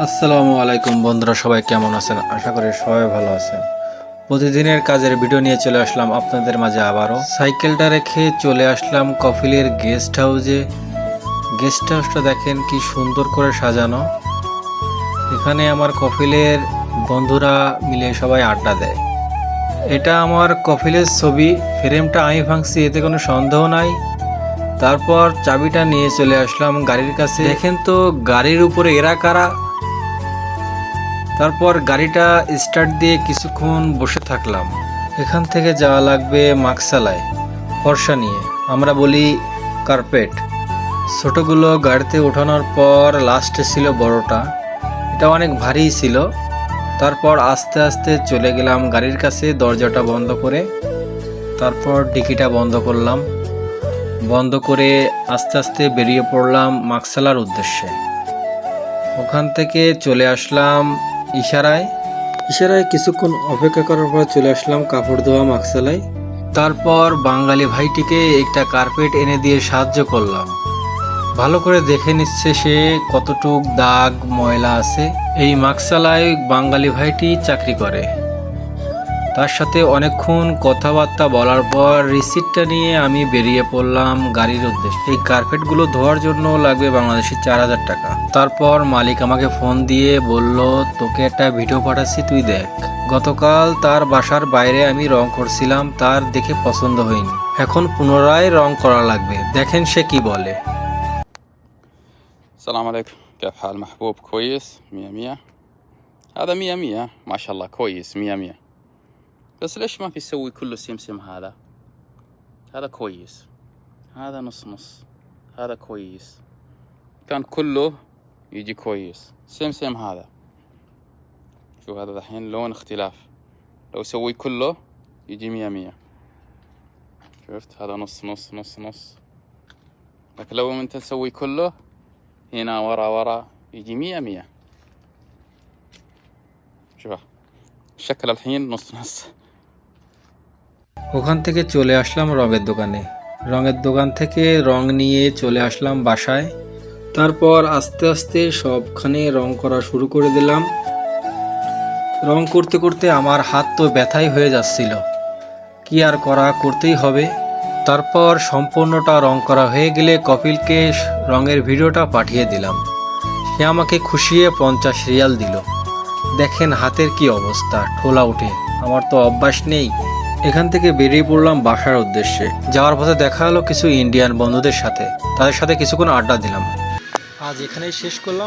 আসসালামু আলাইকুম বন্ধুরা, সবাই কেমন আছেন? আশা করি সবাই ভালো আছেন। প্রতিদিনের কাজের ভিডিও নিয়ে চলে আসলাম আপনাদের মাঝে আবারও। সাইকেলটা রেখে চলে আসলাম কফিলের গেস্ট হাউসে। গেস্ট হাউসটা দেখেন কি সুন্দর করে সাজানো। এখানে আমার কফিলের বন্ধুরা মিলে সবাই আড্ডা দেয়। এটা আমার কফিলের ছবি, ফ্রেমটা আমি ভাঙছি, এতে কোনো সন্দেহ নাই। তারপর চাবিটা নিয়ে চলে আসলাম গাড়ির কাছে। দেখেন তো গাড়ির উপরে এরা কারা। তারপর গাড়িটা স্টার্ট দিয়ে কিছুক্ষণ বসে থাকলাম। এখান থেকে যাওয়া লাগবে মাকসালায়, ফর্সা নিয়ে আমরা বলি কার্পেট। ছোটগুলো গাড়িতে ওঠানোর পর লাস্টে ছিল বড়টা, এটা অনেক ভারী ছিল। তারপর আস্তে আস্তে চলে গেলাম গাড়ির কাছে, দরজাটা বন্ধ করে। তারপর ডিকিটা বন্ধ করলাম, বন্ধ করে আস্তে আস্তে বেরিয়ে পড়লাম মাকসালার উদ্দেশ্যে। ওখান থেকে চলে আসলাম ইশারায় কিছুক্ষণ অপেক্ষা করার পর চলে আসলাম কাপড় ধোয়া মাকসালায়। তারপর বাঙালি ভাইটিকে একটা কার্পেট এনে দিয়ে সাহায্য করলাম। ভালো করে দেখে নিচ্ছে সে কতটুক দাগ ময়লা আছে। এই মাকসালায় বাঙালি ভাইটি চাকরি করে। তার সাথে অনেকক্ষণ কথাবার্তা বলার পর রিসিপ্টটা নিয়ে আমি বেরিয়ে পড়লাম গাড়ির উদ্দেশ্যে। এই কার্পেটগুলো ধোয়ার জন্য লাগবে বাংলাদেশি 4000 টাকা। তারপর মালিক আমাকে ফোন দিয়ে বলল, তোকে একটা ভিডিও পাঠাচ্ছি, তুই দেখ। গতকাল তার বাসার বাইরে আমি রং করছিলাম, তার দেখে পছন্দ হয়নি, এখন পুনরায় রং করা লাগবে। দেখেন সে কি বলে। السلام عليكم، كيف حال محبوب؟ كويس؟ مية مية. هذا مية مية ما شاء الله، كويس مية مية. بس ليش ما في تسوي كله سمسم؟ هذا كويس، هذا نص نص، هذا كويس. كان كله يجي كويس. سمسم هذا، شوف هذا الحين لون اختلاف. لو سوي كله يجي مية مية. شفت هذا نص نص نص نص. لكن لو انت تسوي كله هنا ورا يجي مية مية. شوف الشكل الحين نص نص. ওখান থেকে চলে আসলাম রঙের দোকানে। রঙের দোকান থেকে রং নিয়ে চলে আসলাম বাসায়। তারপর আস্তে আস্তে সবখানে রং করা শুরু করে দিলাম। রং করতে করতে আমার হাত তো ব্যথাই হয়ে যাচ্ছিল, কি আর করা, করতেই হবে। তারপর সম্পূর্ণটা রং করা হয়ে গেলে কপিলকে রঙের ভিডিওটা পাঠিয়ে দিলাম। সে আমাকে খুশিয়ে 50 রিয়াল দিল। দেখেন হাতের কি অবস্থা, ঠোলা উঠে, আমার তো অভ্যাস নেই। এখান থেকে বেরিয়ে পড়লাম বাসার উদ্দেশ্যে। যাওয়ার পথে দেখা হলো কিছু ইন্ডিয়ান বন্ধুদের সাথে, তাদের সাথে কিছুক্ষণ আড্ডা দিলাম। আজ এখানেই শেষ করলাম।